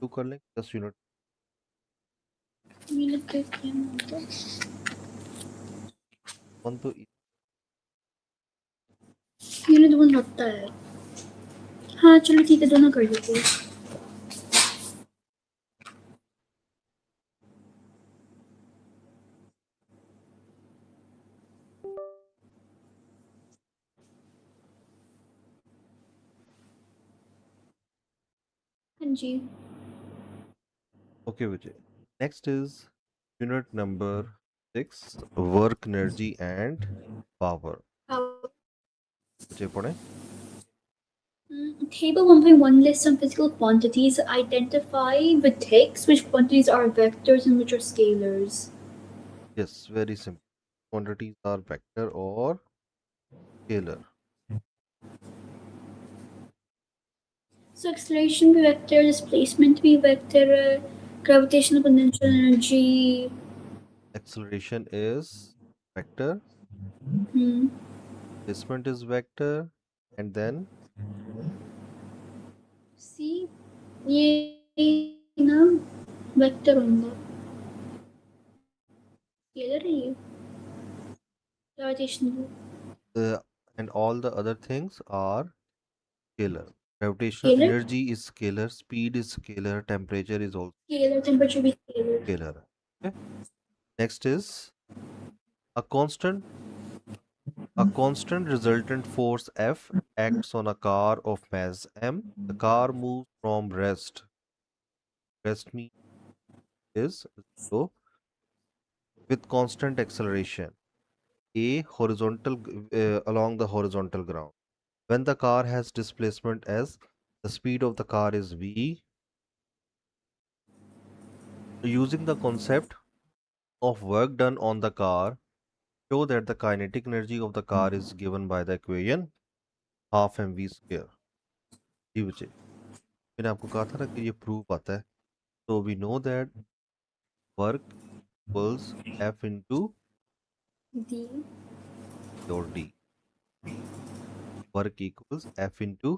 To कर लें 10 unit unit का क्या मतलब? वन तो यूनिट वन लगता है। हाँ चलो ठीक है, दोनों कर देते हैं। हाँ जी। Okay Vijay next is unit number 6 work energy and power Vijay पढ़ें Table 1.1 lists some physical quantities. Identify with ticks which quantities are vectors and which are scalars. Yes very simple quantities are vector और scalar So acceleration be vector, displacement be vector, gravitational potential energy. acceleration is vector Hmm. displacement is vector and then See, ये ना vector होगा. Scalar है ये. Gravitational. uh, and all the other things are scalar. Gravitational Scalar. energy is scalar, speed is scalar, temperature is also Scalar, temperature be scalar. scalar. Okay. Next is a constant. A constant resultant force F acts on a car of mass m. The car moves from rest. Rest means is zero with constant acceleration. A horizontal along the horizontal ground. When the car has displacement s, the speed of the car is v. Using the concept of work done on the car, show that the kinetic energy of the car is given by the equation half mv square. जी बच्चे मैंने आपको कहा था ना कि ये proof आता है तो we know that work equals F into D. और D work equals F into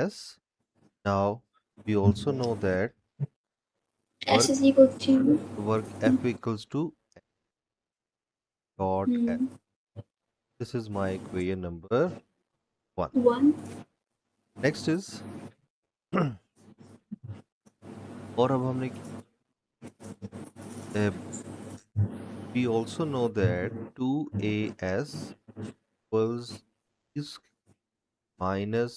S. Now we also know that S work is equal to F equals to dot S. hmm, This is my equation number 1. 1. Next is और अब हमने we also know that 2AS equals is minus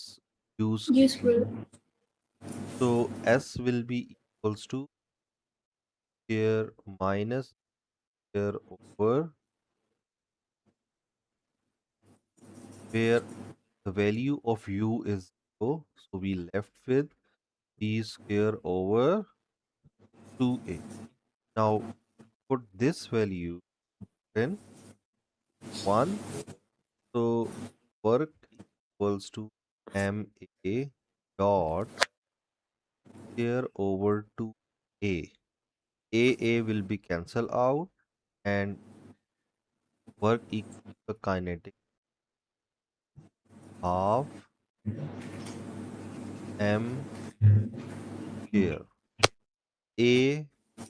U U square. square. So S will be equals to square minus square over where the value of U is 0. So we left with B square over 2A. Now put this value in 1. So work equals to MA dot square over 2A. AA will be cancelled out and work equals the kinetic half M square. A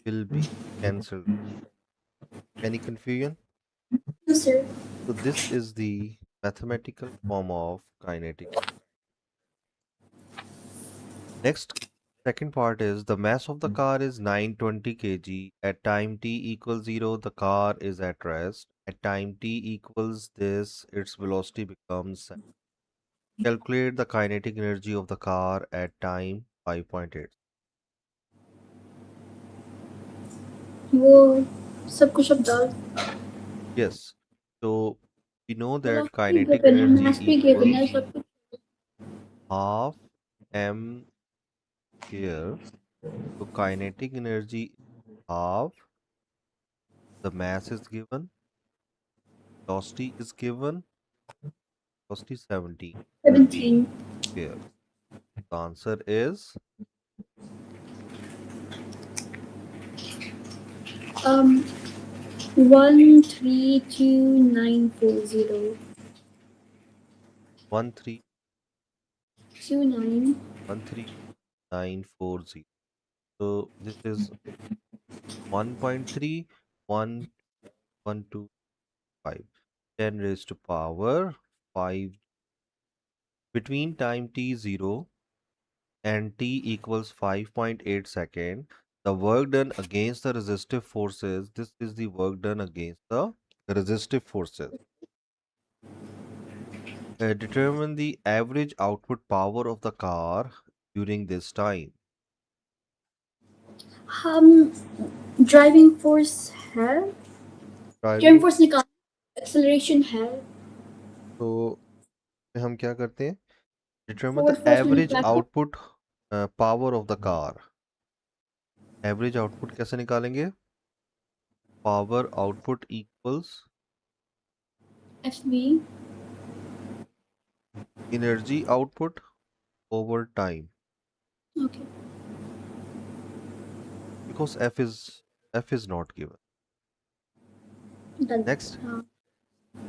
will be cancelled. Any confusion? No, sir. So this is the mathematical form of kinetic. Next, second part is the mass of the car is 920 kg. At time t equals 0, the car is at rest. At time t equals this, its velocity becomes. Calculate the kinetic energy of the car at time 5.8. वो सब कुछ अब डाल. Yes. So we know that Velocity kinetic given है, energy mass भी given है, equals सब कुछ. half m here. So kinetic energy is half. The mass is given. Velocity is given. Velocity 17 17. here. The answer is 132940. 13 29. 13940. So this is 1.3, 1, 1, 2, 5. 10 raised to power 5 between time t0 and t equals 5.8 second. The work done against the resistive forces, this is the work done against the resistive forces. Determine the average output power of the car during this time. Um, driving force है. Driving Driving, force निकाल. Acceleration है. तो हम क्या करते हैं? Determine the Forward force मैंने average backward. output power of the car. Average output कैसे निकालेंगे? Power output equals FV. energy output over time, Okay. because F is not given. Done. Next,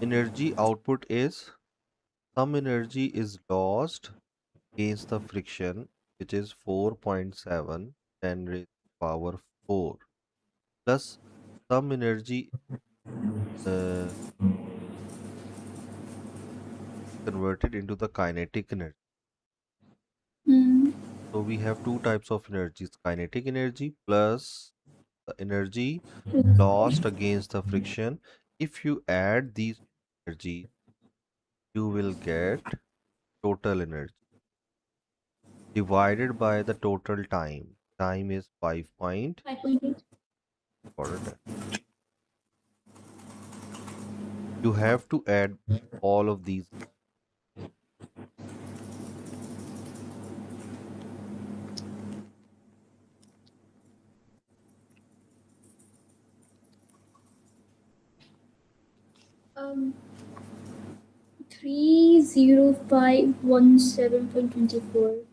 energy output is some energy is lost against the friction, which is 4.7 10 raised to power 4, plus some energy uh, converted into the kinetic energy. Mm. So we have two types of energies: kinetic energy plus the energy lost against the friction. If you add these energies, you will get total energy divided by the total time. Time is 5 point. 5.8. Important. You have to add all of these. 30517.24.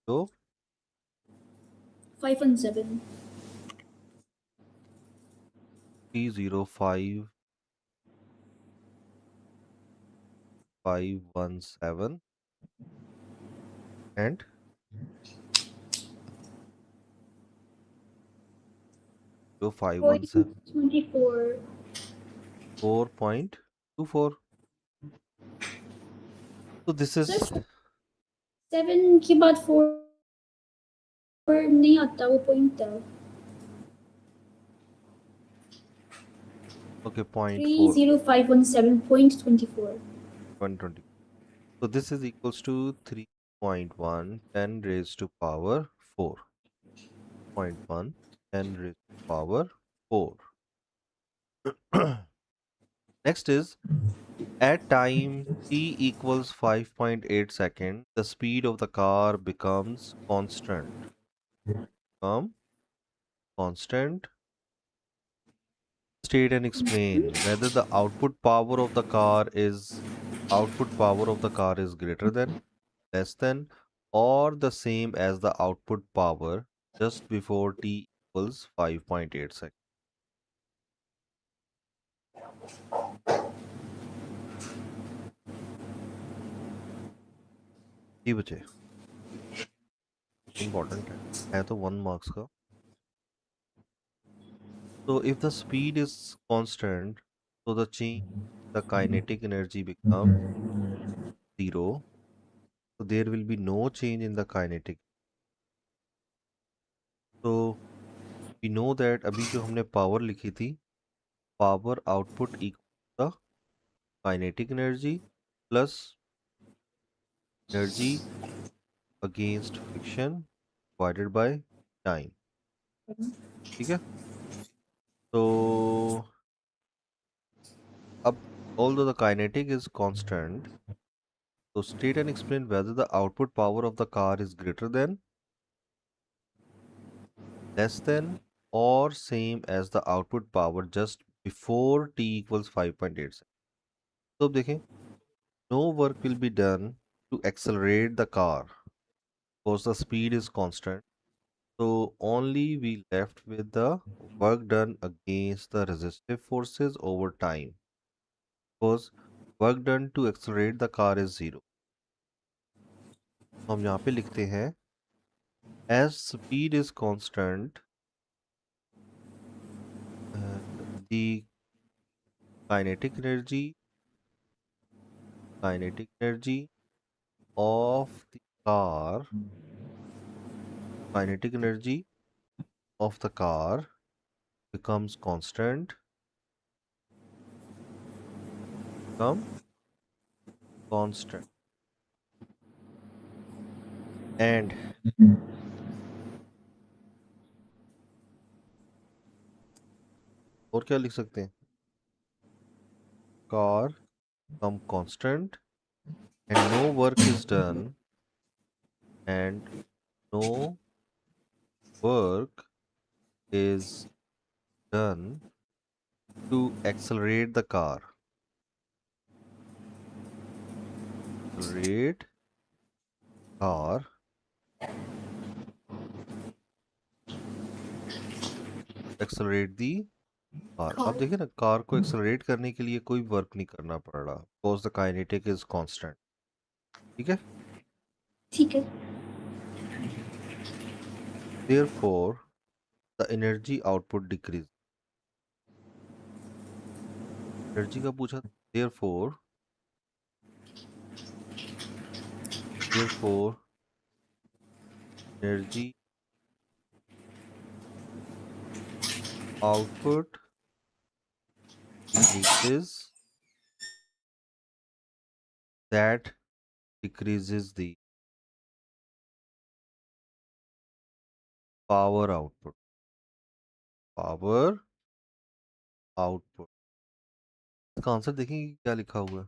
So 517. 305517 and 0517 24. 4.24. So this So is 7 के बाद 4 नहीं आता वो point है. okay, point 4 30517.24. 120. So this is equals to 3.1 10 raised to power 4. 0.1 10 raised to power 4. Next is at time t equals 5.8 second, the speed of the car becomes constant. Come constant. State and explain whether the output power of the car is greater than, less than, or the same as the output power just before t equals 5.8 seconds. ये बचे important है तो 1 marks का. So if the speed is constant, so the change the kinetic energy become 0. So there will be no change in the kinetic. So we know that अभी जो हमने power लिखी थी, power output equal the kinetic energy plus energy against friction divided by time. ठीक है? So अब although the kinetic is constant, so state and explain whether the output power of the car is greater than, less than, or same as the output power just before t equals 5.8 seconds. So अब देखें, no work will be done to accelerate the car because the speed is constant. So only we left with the work done against the resistive forces over time, because work done to accelerate the car is 0. तो हम यहाँ पे लिखते हैं As speed is constant, uh, the kinetic energy kinetic energy of the car kinetic energy of the car becomes become constant and और क्या लिख सकते हैं car become constant and no work is done and no work is done to accelerate the car accelerate car accelerate the car car. अब देखिए ना car को accelerate करने के लिए कोई वर्क नहीं करना पड़ रहा because the kinetic is constant ठीक है ठीक है. Therefore the energy output decrease energy का पूछा therefore energy output decreases that decreases the power output इसका आंसर देखेंगे कि क्या लिखा हुआ है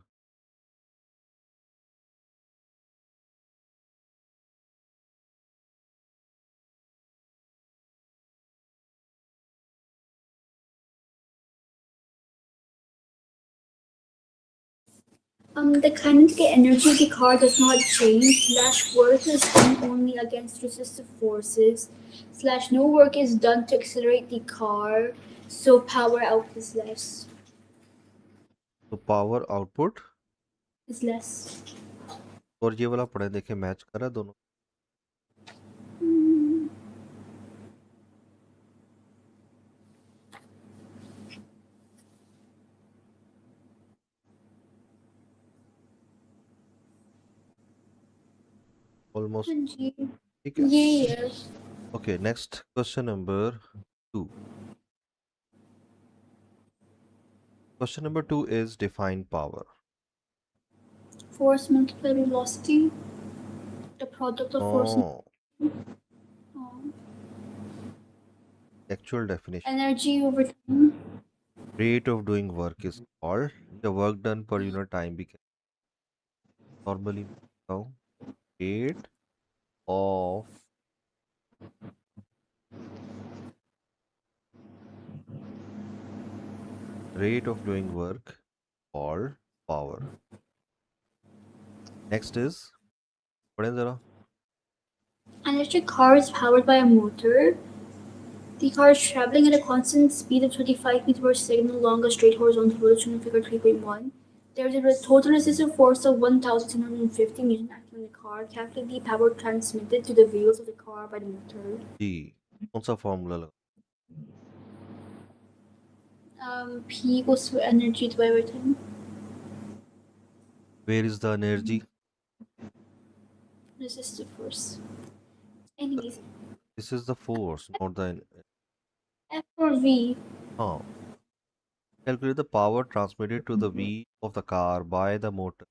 The kinetic energy of the car does not change. Slash work is done only against resistive forces. Slash no work is done to accelerate the car, so power out is less. तो power output Is less. और ये वाला पढ़े देखे match कर रहा है दोनों Hmm. ऑलमोस्ट हाँ जी. ठीक है Yes. Okay next question number 2 Question number 2 is define power. Force multiplied velocity. The product of force and Oh, um, actual definition. energy over time. Rate of doing work is called the work done per unit time. We can normally now rate of rate of doing work called power. Next is पढ़ें जरा An electric car is powered by a motor. The car is traveling at a constant speed of 25 meters per second along a straight horizontal road shown in figure 3.1. There is a total resistive force of 1,750 newton acting on the car. Calculate the power transmitted to the wheels of the car by the motor. जी कौन सा formula लगा P equals to energy to everything. Where is the energy? Resistive force. Anyways, This is the force, not the F or V. हाँ calculate the power transmitted to the wheel of the car by the motor.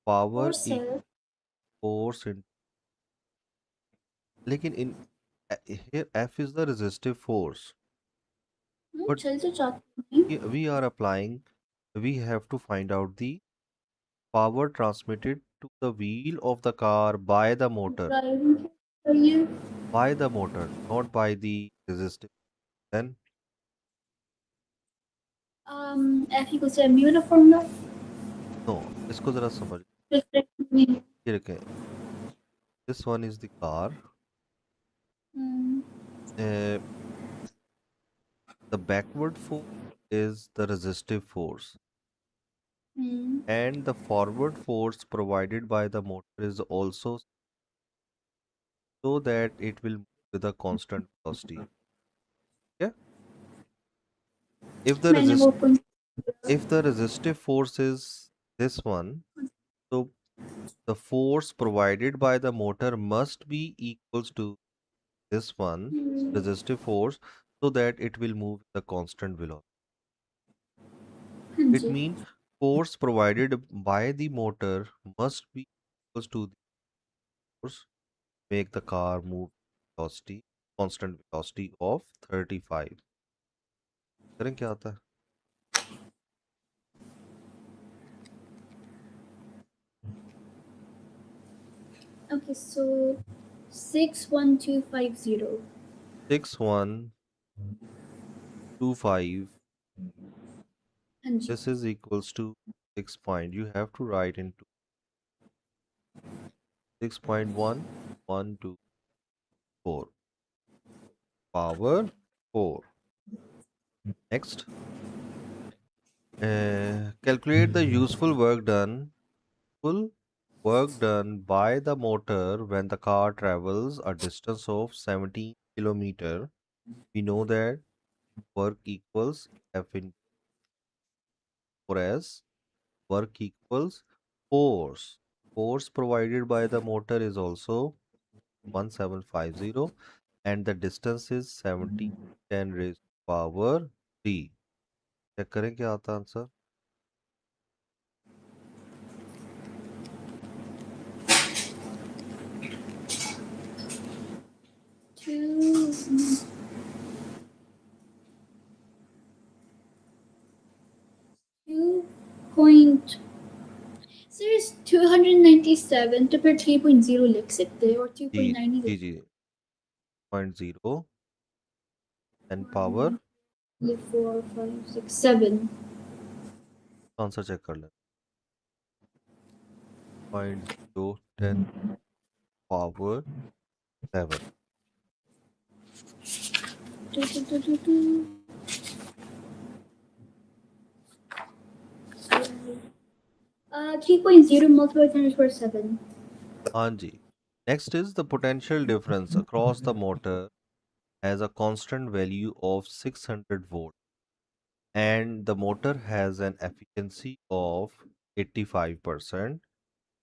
Power Force equals है. force in लेकिन in here F is the resistive force but चल तो जाती हूँ. we are applying we have to find out the power transmitted to the wheel of the car by the motor Driving चाहिए. not by the resistive then F equals to mu ना formula. no इसको जरा समझ Reflective. ये रखें this one is the car Hmm. uh, the backward force is the resistive force Hmm. and the forward force provided by the motor is also so that it will move with a constant velocity. Yeah. If the मैंने resist open if the resistive force is this one, so the force provided by the motor must be equals to this one resistive force so that it will move with a constant velocity. हाँ It ji means force provided by the motor must be equals to the force make the car move velocity constant velocity of 35. करें क्या आता है? okay so 61250 6125. हाँ जी This is equals to 6 point. You have to write into 6.1124 power 4. Next, calculate the useful work done. Full work done by the motor when the car travels a distance of 17 kilometer. We know that work equals F in 4s. Work equals force. Force provided by the motor is also 1750 and the distance is 70 10 raised to power 3. Check करें क्या आता answer. 2 2 point sir is 297 तो फिर 3.0 लिख सकते हैं और जी 2.9 ही जी जी 0.0 10 power ये 4 5 6 7 आंसर चेक कर लें. 0.0 10 power 7. Do, do, do, do, do. Sorry. 3.0 multiplied times per 7 हाँ जी. Next is the potential difference across the motor has a constant value of 600 volt and the motor has an efficiency of 85%.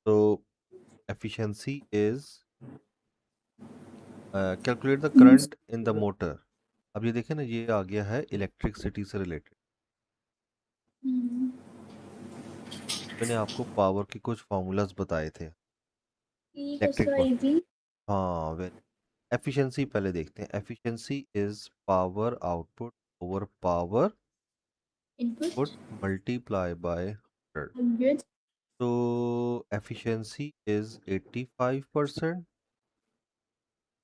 So efficiency is calculate the current in the motor. अब ये देखें ना ये आ गया है electricity से related. मैंने आपको पावर के कुछ फॉर्मूलाज बताए थे E equals इलेक्ट्रिक to पर. IV हाँ वेरी. एफिशिएंसी पहले देखते हैं. Efficiency is power output over power input put multiply by 100. 100 तो efficiency is 85%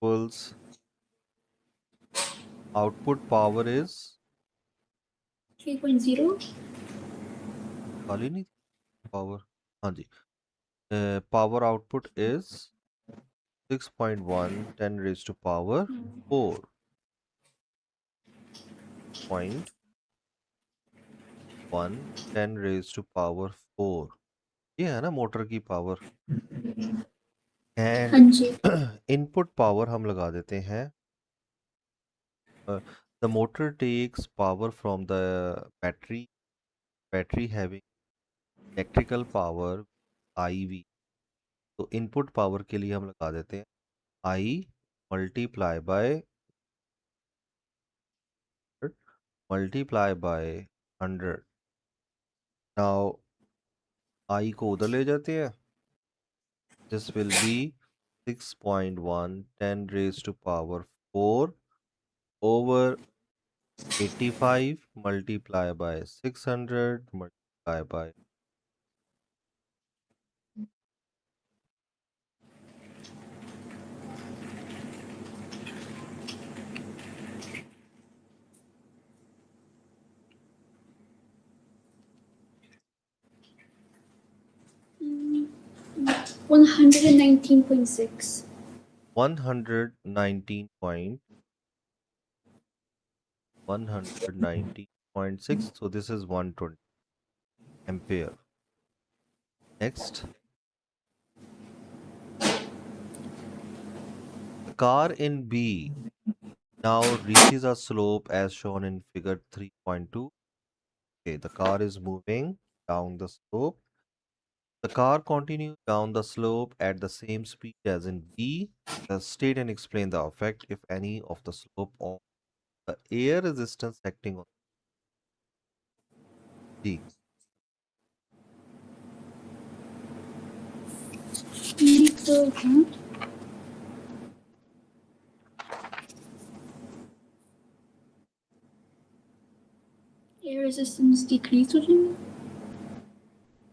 equals output power is 3.0 खाली नहीं पावर. हाँ जी. Power output is 6.1 10 raised to power 4.1 10 raised to power 4. ये है ना मोटर की पावर. हाँ एंड जी इनपुट पावर हम लगा देते हैं. The motor takes power from the battery. Battery having electrical power I V. तो इनपुट पावर के लिए हम लगा देते हैं I multiply by 100. Now I को उधर ले जाते हैं. This will be 6.1 10 raised to power 4 over 85 multiply by 600 multiply by 119.6 119.6. So this is 120 ampere. Next, car in B now reaches a slope as shown in figure 3.2. Okay, the car is moving down the slope. The car continues down the slope at the same speed as in B. State and explain the effect, if any, of the slope of the air resistance acting on D. So, air resistance decreased, what do you mean?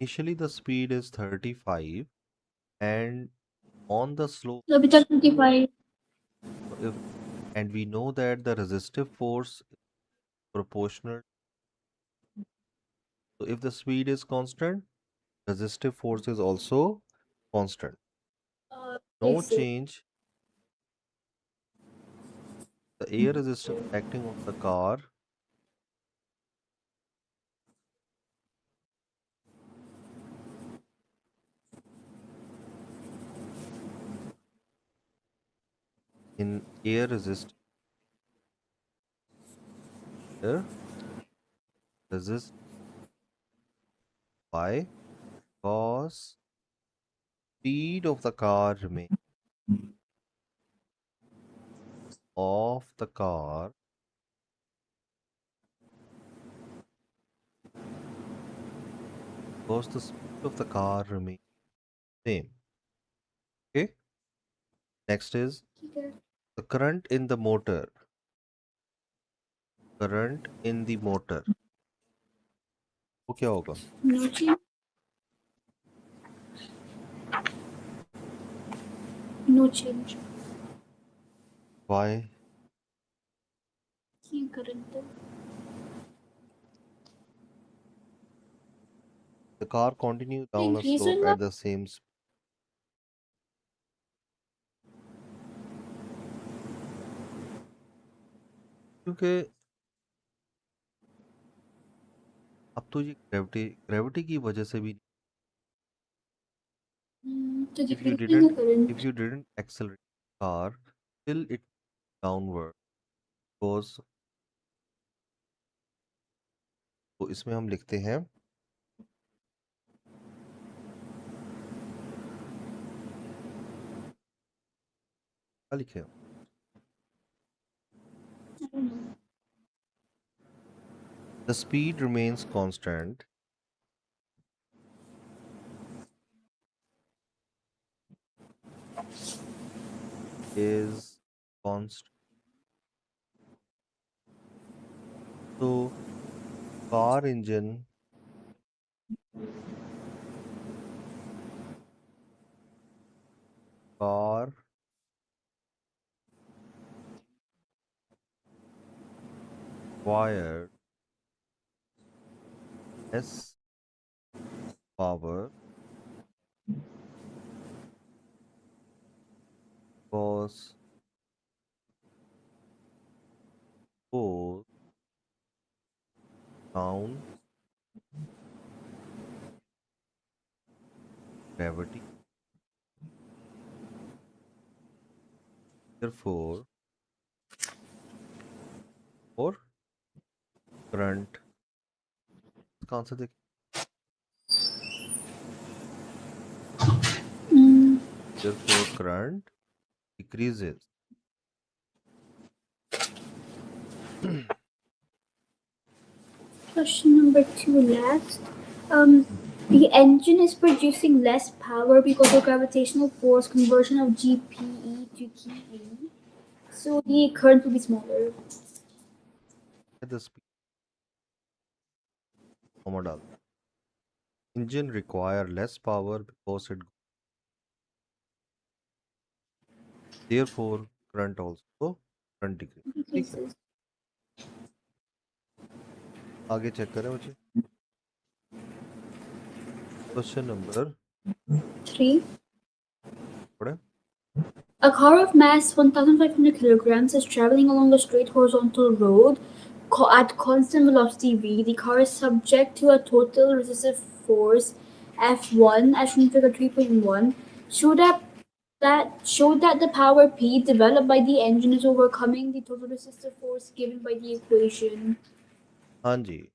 Initially, the speed is 35, and on the slope, So, beta 25. if, and we know that the resistive force is proportional. So, if the speed is constant, resistive force is also constant. No Yes, change. The air resistance acting on the car in air resist air resist by cause speed of the car remains of the car because the speed of the car remains same. Okay. Next is okay. the current in the motor. Current in the motor. वो क्या होगा? No change. No change. Why? Can't current. The car continues down a Increase slope in that? at the same speed. क्योंकि अब तो ये gravity की वजह से भी So if you decreasing the didn't if current. you didn't accelerate the car still it downward goes. तो इसमें हम लिखते हैं क्या लिखे I don't know. the speed remains constant is constant. So car engine car wired less power because goes down gravity. Therefore, or current. इसका answer देखिए. Mm, Therefore, current decreases. Question number 2 last. Um, the engine is producing less power because of gravitational force conversion of GPE to KE. So the current will be smaller. At the speed model. Engine require less power because it therefore current also current decrease. ठीक है. Decreases. आगे check करें बच्चे. Question number 3. पढ़े. A car of mass 1,500 kilograms is traveling along a straight horizontal road at constant velocity v. The car is subject to a total resistive force F1 as shown in figure 3.1. Show that that showed that the power P developed by the engine is overcoming the total resistive force given by the equation. हाँ जी,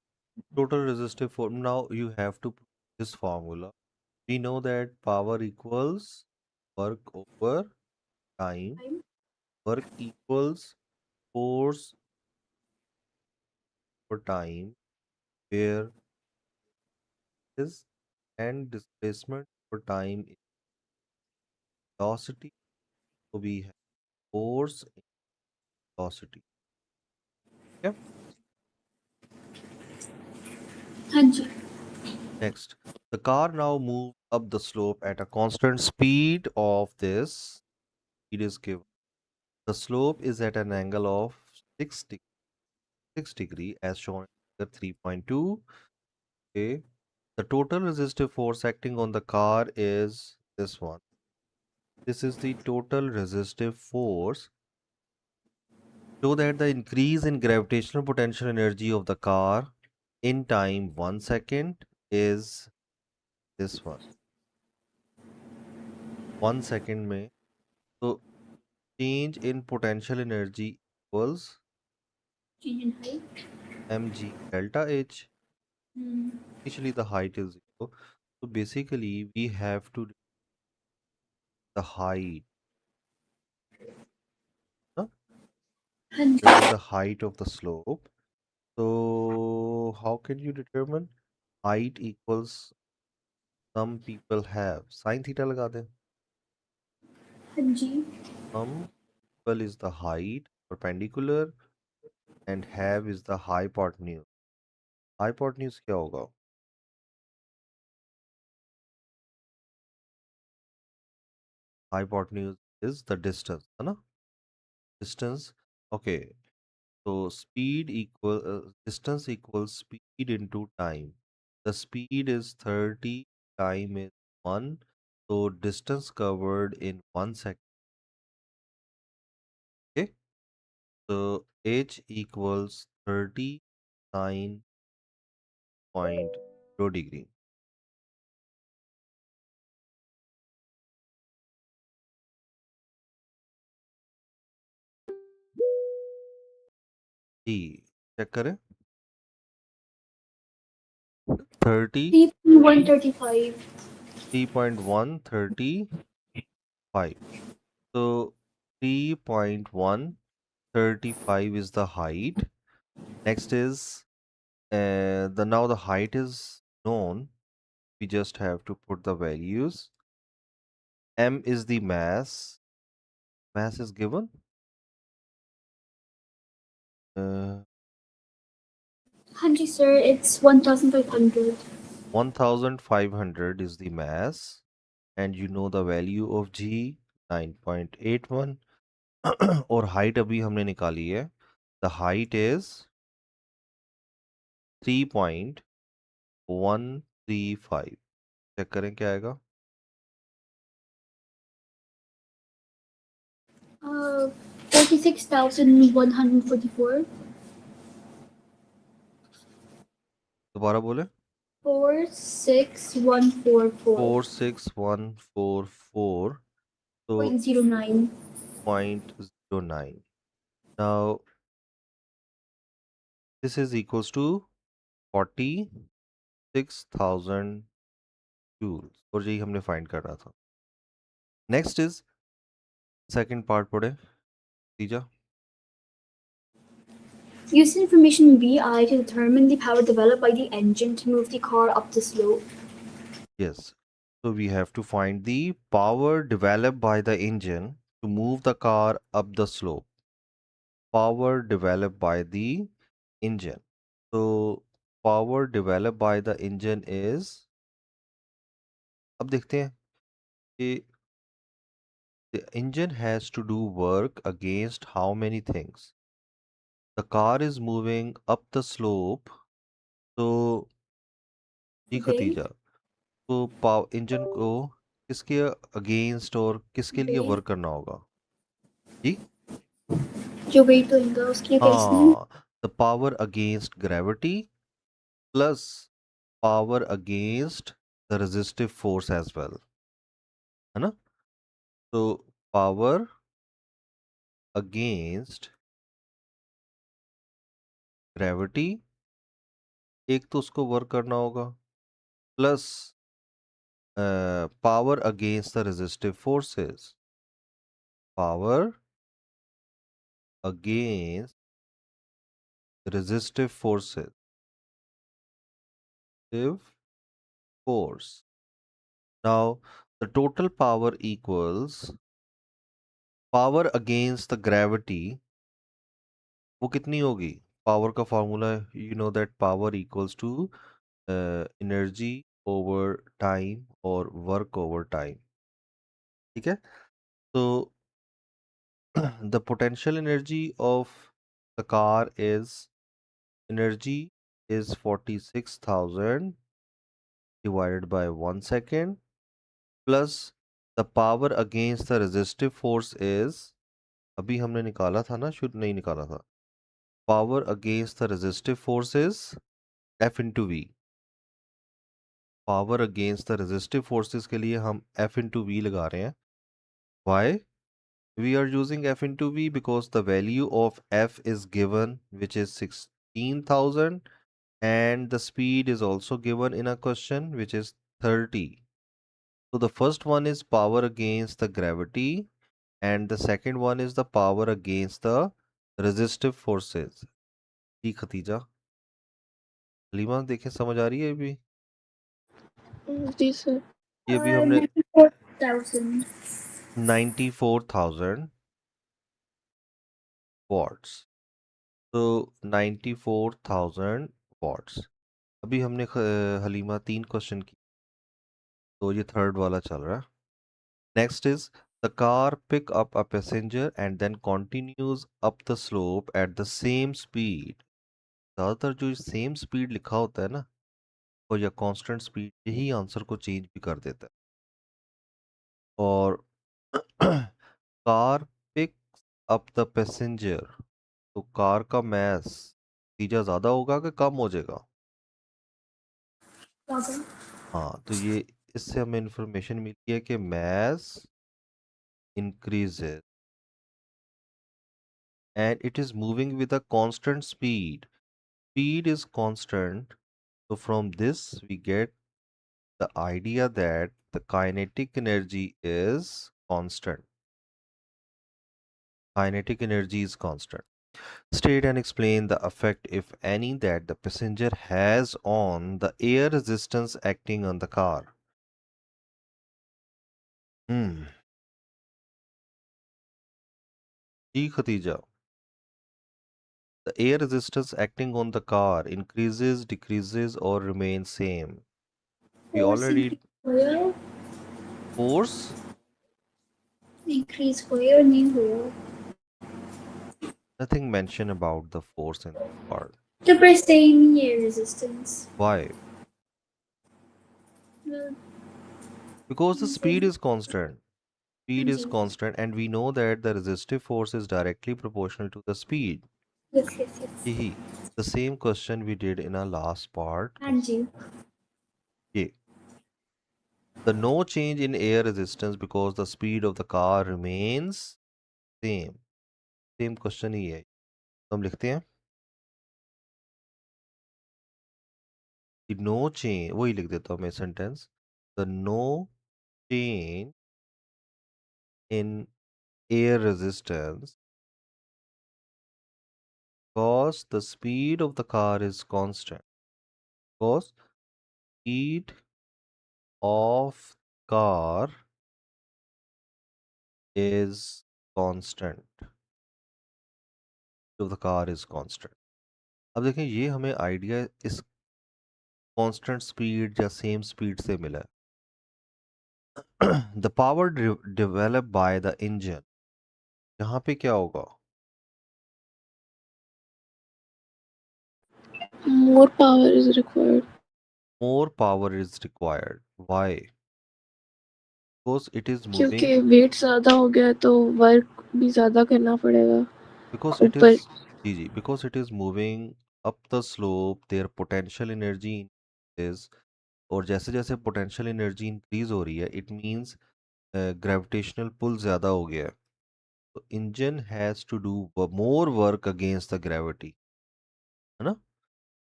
total resistive force. Now you have to put this formula. We know that power equals work over time. Work equals force over time, where is and displacement over time is velocity. So we have force in velocity. Okay. हाँ जी. Next, the car now moves up the slope at a constant speed of this. Speed is given. The slope is at an angle of 6 degree as shown in figure 3.2. Okay. The total resistive force acting on the car is this one. This is the total resistive force. Show that the increase in gravitational potential energy of the car in time 1 second is this one. 1 second में so change in potential energy equals Change in height. mg delta h. Hmm. Initially the height is 0. So basically we have to the height, no? हाँ Determine ji. the height of the slope. So how can you determine height equals some people have sin theta लगा दें. हाँ जी. Some people is the height perpendicular and have is the hypotenuse. Hypotenuse क्या होगा? Hypotenuse is the distance, है ना? Distance. Okay. So speed equal distance equals speed into time. The speed is 30, time is 1. So distance covered in 1 second. Okay. So h equals 39.0 degree. Ji check करें. 30 3.135. 3.135. So 3.135 is the height. Next is the now the height is known. We just have to put the values. M is the mass. Mass is given. Uh, हाँ जी sir, it's 1,500. 1500 is the mass. And you know the value of G 9.81. और height अभी हमने निकाली है. The height is 3.135. Check करें क्या आएगा. 46,144. दोबारा बोले. 46144. 46144. So 0.09. 0.09. Now this is equals to 46,000 joules. और यही हमने फाइंड करना था. नेक्स्ट इज सेकंड पार्ट पढ़े तीजा. Use information BI to determine the power developed by the engine to move the car up the slope. Yes. So we have to find the power developed by the engine to move the car up the slope. Power developed by the engine. So power developed by the engine is, अब देखते हैं कि the engine has to do work against how many things. The car is moving up the slope. So जी Okay. Khatija, तो power engine को किसके against और किसके लिए Okay. वर्क करना होगा. जी जो वेट होगा उसके अगेंस्ट में. हाँ, the power against gravity plus power against the resistive force as well, है ना. So power against ग्रेविटी, एक तो उसको वर्क करना होगा, plus power against the resistive forces, power against resistive forces, resistive force. Now, the total power equals power against the gravity. वो कितनी होगी? पावर का formula, you know that power equals to energy over time और work over time. ठीक है, तो the potential energy of the car is energy is 46,000 divided by 1 second plus the power against the resistive force is, अभी हमने निकाला था ना, शुद्ध नहीं निकाला था. Power against the resistive force is F into V. Power against the resistive forces के लिए हम F into V लगा रहे हैं. Why? We are using F into V because the value of F is given, which is 16,000, and the speed is also given in a question, which is 30. So the first one is power against the gravity, and the second one is the power against the resistive forces. जी खतीजा, हलीमा देखें समझ आ रही है अभी? जी sir. ये अभी हमने 94,000. 94,000 watts. तो 94,000 watts. अभी हमने हलीमा 3 क्वेश्चन की, तो ये थर्ड वाला चल रहा है. Next is the car pick up a passenger and then continues up the slope at the same speed. ज़्यादातर जो सेम स्पीड लिखा होता है ना, और या कांस्टेंट स्पीड, यही आंसर को चेंज भी कर देता है. और car picks up the passenger, तो कार का मैस तीजा ज़्यादा होगा कि कम हो जाएगा? हाँ, तो ये इससे हमें इंफॉर्मेशन मिलती है कि mess increases and it is moving with a constant speed. Speed is constant. So from this we get the idea that the kinetic energy is constant. Kinetic energy is constant. State and explain the effect, if any, that the passenger has on the air resistance acting on the car. Hmm. जी Khatija, the air resistance acting on the car increases, decreases, or remains same. We Force already increase where? force, Increase where? New where? nothing mentioned about the force in this part. The same air resistance. Why? Well, Because the speed same. is constant. Speed is Anji. constant, and we know that the resistive force is directly proportional to the speed. Yes, yes, yes. Yahi, the same question we did in our last part. Anji. Yeah. The no change in air resistance because the speed of the car remains same. Same question ही है. तो हम लिखते हैं the no change, वही लिख देता हूँ मैं sentence. The no change in air resistance because the speed of the car is constant. Because speed of car is constant. Speed of the car is constant. अब देखें, ये हमें आइडिया इस कांस्टेंट स्पीड या सेम स्पीड से मिला है. The power develop by the engine, यहाँ पे क्या होगा? More power is required. More power is required. Why? Because it is क्योंकि मूविंग, वेट ज़्यादा हो गया तो वर्क भी ज़्यादा करना पड़ेगा बिकॉज इट इज, ऊपर. जी जी, because it is moving up the slope, their potential energy is, और जैसे जैसे पोटेंशियल एनर्जी इंक्रीज हो रही है, इट मींस ग्रेविटेशनल पुल ज़्यादा हो गया है, तो engine has to do more work against the gravity, है ना?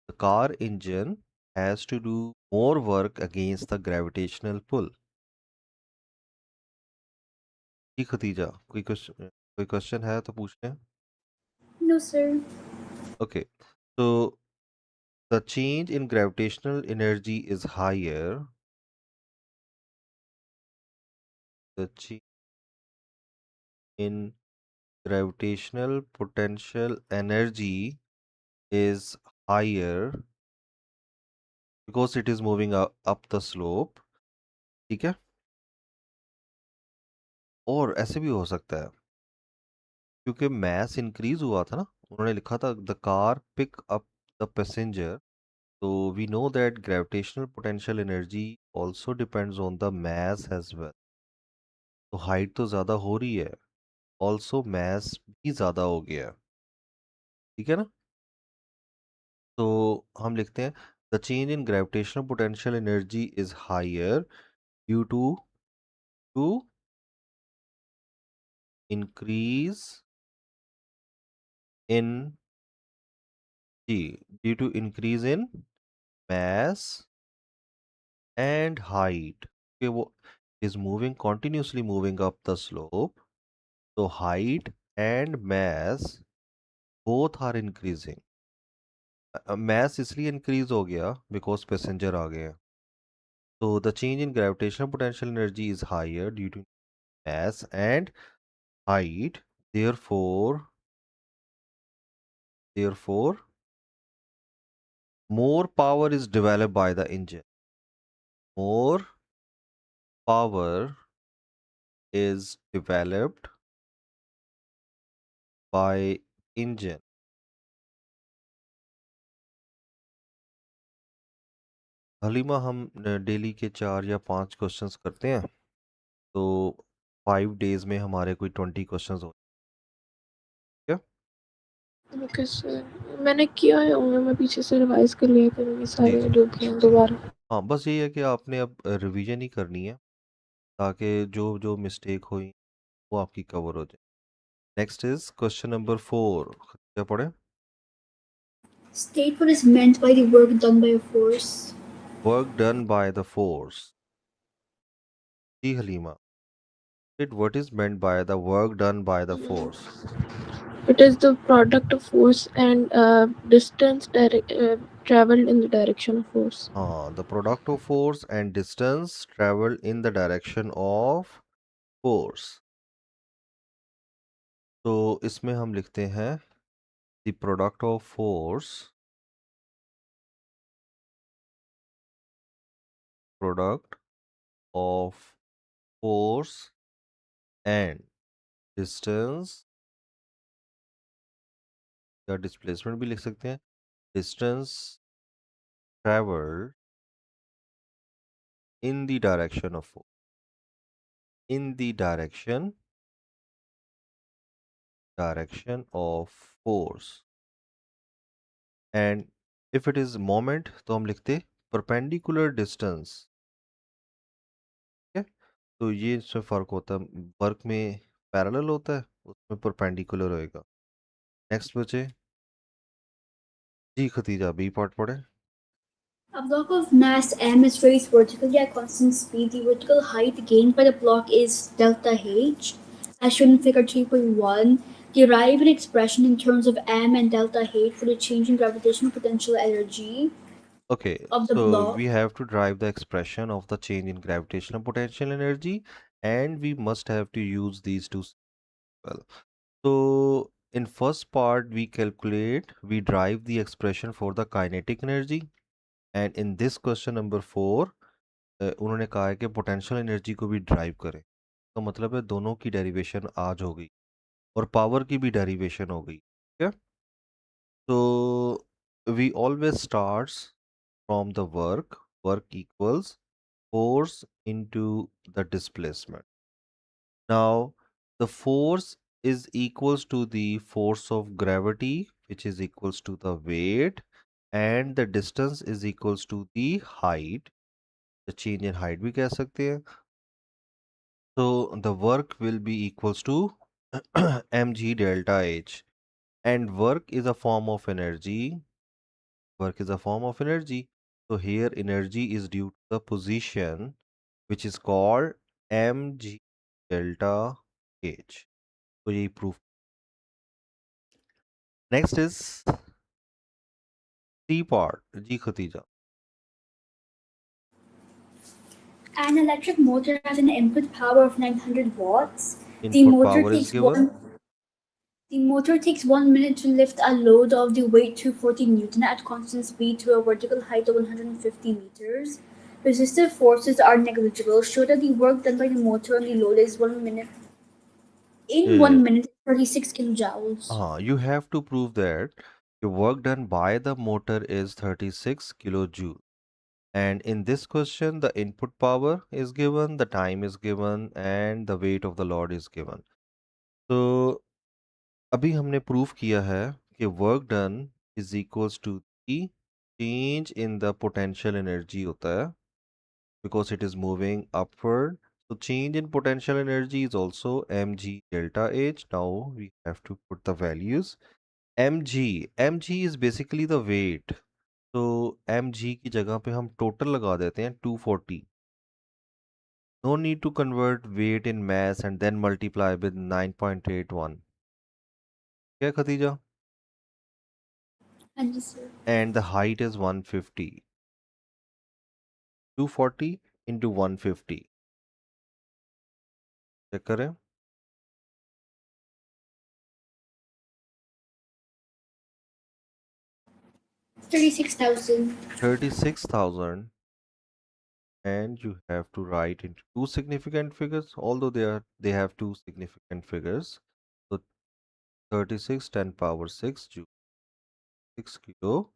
The car engine has to do more work against the gravitational pull. जी खतीजा, कोई क्वेश्चन है तो पूछ लें। No, sir. ओके, तो the change in gravitational energy is higher. The change in gravitational potential energy is higher because it is moving up the slope. ठीक है, और ऐसे भी हो सकता है क्योंकि मास इंक्रीज हुआ था ना, उन्होंने लिखा था the car pick up the passenger, तो we know that gravitational potential energy also depends on the mass as well. तो हाइट तो ज़्यादा हो रही है, ऑल्सो मास भी ज़्यादा हो गया है, ठीक है ना? तो हम लिखते हैं the change in gravitational potential energy is higher due to increase in g due to increase in mass and height, कि वो is moving continuously moving up the slope, so height and mass both are increasing. mass इसलिए increase हो गया because passenger आ गए हैं, so the change in gravitational potential energy is higher due to mass and height, therefore more power is developed by the engine, more power is developed by engine। Halima, हम daily के 4 या 5 questions करते हैं, तो 5 days में हमारे कोई 20 questions हो क्या? ओके सर, मैंने किया है उन्हें, मैं पीछे से रिवाइज कर लिया करूँगी जी सारे जी, जो भी हैं दोबारा। हाँ बस यही है कि आपने अब रिवीजन ही करनी है ताकि जो जो मिस्टेक हुई वो आपकी कवर हो जाए। नेक्स्ट इज क्वेश्चन नंबर 4, क्या पढ़े? State what is meant by the work done by a force. Work done by the force. जी Halima, it what is meant by the work done by the force? It is the product of force and distance traveled in the direction of force. हाँ, the product of force and distance travelled in the direction of force. तो इसमें हम लिखते हैं the product of force, product of force and distance, या displacement भी लिख सकते हैं, distance travelled in the direction of in the direction of force. And if it is moment तो हम लिखते परपेंडिकुलर डिस्टेंस, ठीक है? तो ये इसमें फ़र्क होता है, वर्क में पैरेलल होता है, उसमें परपेंडिकुलर होएगा। नेक्स्ट बचे जी खतीजा, बी पार्ट पढ़े। A block of mass m is raised vertically at constant speed. The vertical height gained by the block is delta h, as shown in figure 3.1. Derive an expression in terms of m and delta h for the change in gravitational potential energy Okay, of the so we block. have to derive the expression of the change in gravitational potential energy, and we must have to use these two as well. So in first part we derive the expression for the kinetic energy, and in this question number 4 उन्होंने कहा है कि potential energy को भी drive करें, तो मतलब है दोनों की डेरिवेशन आज हो गई और पावर की भी डेरिवेशन हो गई, ठीक है? तो we always starts from the work equals force into the displacement. Now, the force is equals to the force of gravity, which is equals to the weight, and the distance is equals to the height. The change in height भी कह सकते हैं, So the work will be equals to mg delta H. And work is a form of energy. Work is a form of energy. So here energy is due to the position, which is called mg delta H. So ये proof. Next is C part. जी Khatija. An electric motor has an input power of 900 watts. The Input motor power is takes given. one the motor takes 1 minute to lift a load of the weight 240 Newton at constant speed to a vertical height of 150 meters. Resistive forces are negligible. Show that the work done by the motor on the load is 1 minute in Uh, 1 minute 36 kilojoules. you have to prove that the work done by the motor is 36 kilojoule. And in this question, the input power is given, the time is given, and the weight of the load is given. So अभी हमने proof किया है कि work done is equals to the change in the potential energy होता है because it is moving upward. So change in potential energy is also mg delta H. Now we have to put the values. mg is basically the weight. So mg की जगह पे हम total लगा देते हैं 240. No need to convert weight in mass and then multiply with 9.81. क्या Khadija? And this, sir. And the height is 150. 240 into 150. Check करें. 36,000. 36,000. And you have to write into two significant figures, although they have two significant figures. So 36 10 power 6 joule, 6 kilo.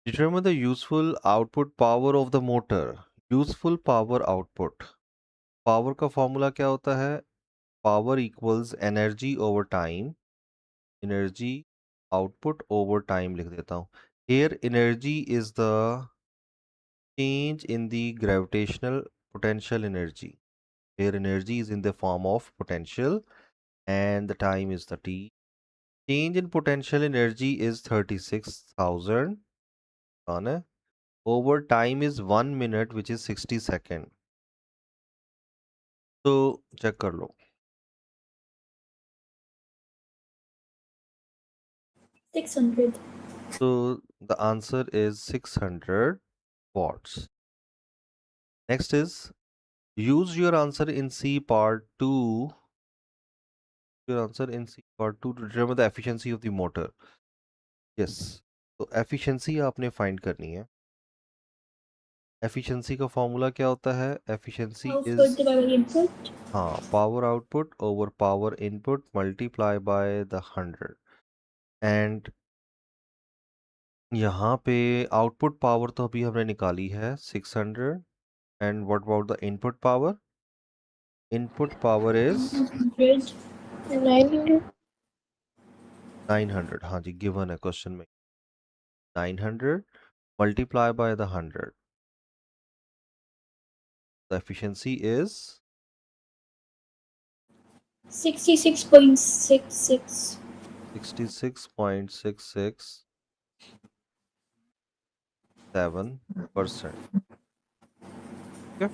Determine the useful output power of the motor. Useful power output. Power का formula क्या होता है? Power equals energy over time. Energy output over time लिख देता हूँ. Here energy is the change in the gravitational potential energy. Here energy is in the form of potential and the time is the t. Change in potential energy is 36,000 over time is 1 minute, which is 60 seconds. So check कर लो. 600. So the answer is 600 watts. Next is use your answer in C part 2. Your answer in C part 2 to determine the efficiency of the motor. Yes. तो efficiency आपने find करनी है. Efficiency का formula क्या होता है? Efficiency is Output divided by input. हाँ power output over power input multiply by the 100. And यहाँ पे output power तो अभी हमने निकाली है 600. And what about the input power? Input power is 100. 900. 900. हाँ जी given है question में 900 multiply by the 100. The efficiency is 66.66. 66.667%. Okay.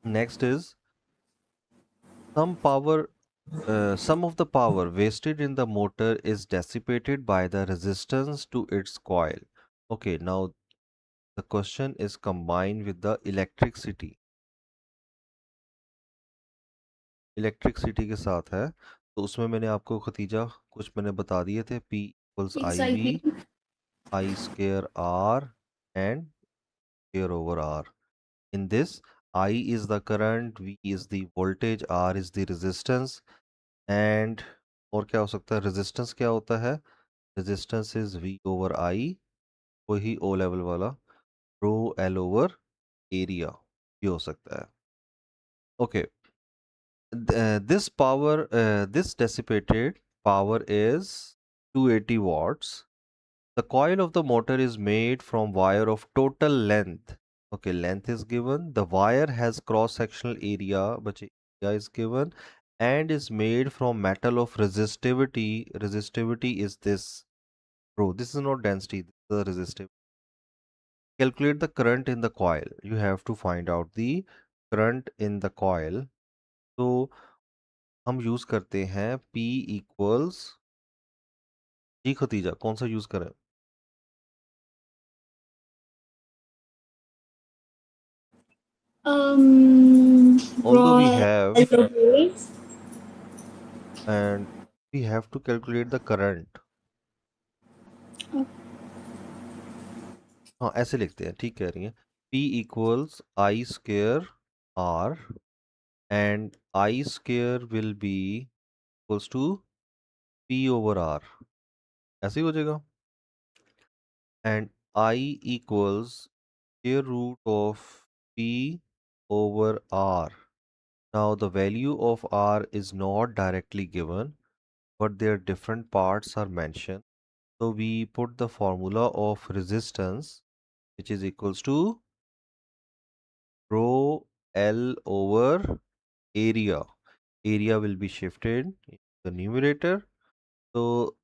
Next is some of the power wasted in the motor is dissipated by the resistance to its coil. Okay, now the question is combined with the electricity. Electricity के साथ है तो उसमें मैंने आपको Khadija कुछ मैंने बता दिए थे P equals IV XIV. I square R and square over R. In this, I is the current, V is the voltage, R is the resistance. And और क्या हो सकता है? रेजिस्टेंस क्या होता है? Resistance is V over I, वही O level वाला रो L over एरिया ये हो सकता है. Okay. This dissipated power is 280 watts. The coil of the motor is made from wire of total length Okay, length is given. The wire has cross-sectional area, but area is given and is made from metal of resistivity. Resistivity is this. Bro, this is not density, this is the resistivity. Calculate the current in the coil. You have to find out the current in the coil. तो हम use करते हैं P equals जी Khadija कौन सा use करें although we Raw have alloys. and we have to calculate the current हाँ ऐसे लिखते हैं ठीक कह रही हैं P equals I square R and I square will be equals to P over R ऐसे ही हो जाएगा and I equals square root of P over R. Now the value of R is not directly given, but their different parts are mentioned. So we put the formula of resistance, which is equals to rho L over area. Area will be shifted in the numerator. So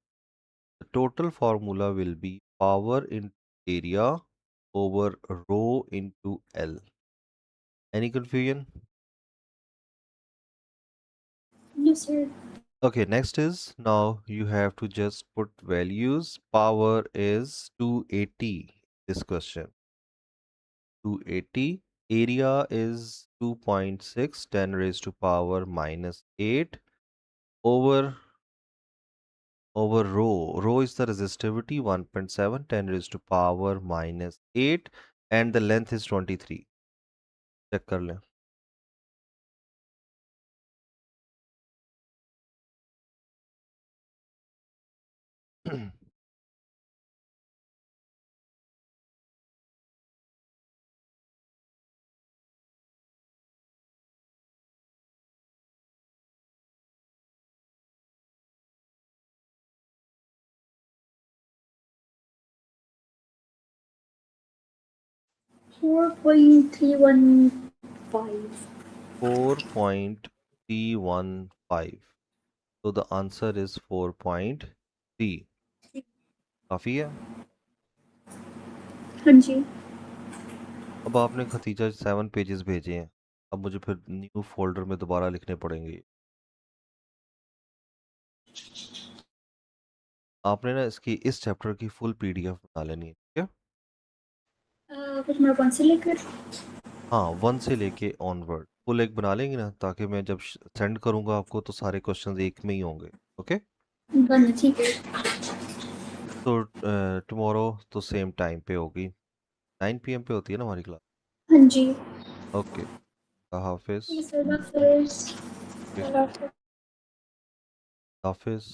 the total formula will be power into area over rho into L. Any confusion? No, sir. Okay, next is now you have to just put values. Power is 280. This question 280. Area is 2.6, 10 raised to power minus 8 over rho. Rho is the resistivity 1.7, 10 raised to power minus 8 and the length is 23. Check कर लें. 4.315. 4.315. So the answer is 4.3. काफी है. हाँ जी. अब आपने Khadija 7 pages भेजे हैं. अब मुझे फिर न्यू फोल्डर में दोबारा लिखने पड़ेंगे. आपने ना इसकी इस चैप्टर की फुल पीडीएफ बना लेनी है ठीक है. कुछ मेरा 1 से लेकर. हाँ 1 से लेके ऑनवर्ड फुल एक बना लेंगे ना ताकि मैं जब सेंड करूंगा आपको तो सारे क्वेश्चंस एक में ही होंगे. ओके बना ठीक है. तो टुमारो तो सेम टाइम पे होगी 9 PM पे होती है ना हमारी क्लास. हाँ जी. ओके हाफिज. ठीक है सर. हाफिज़. हाफिज.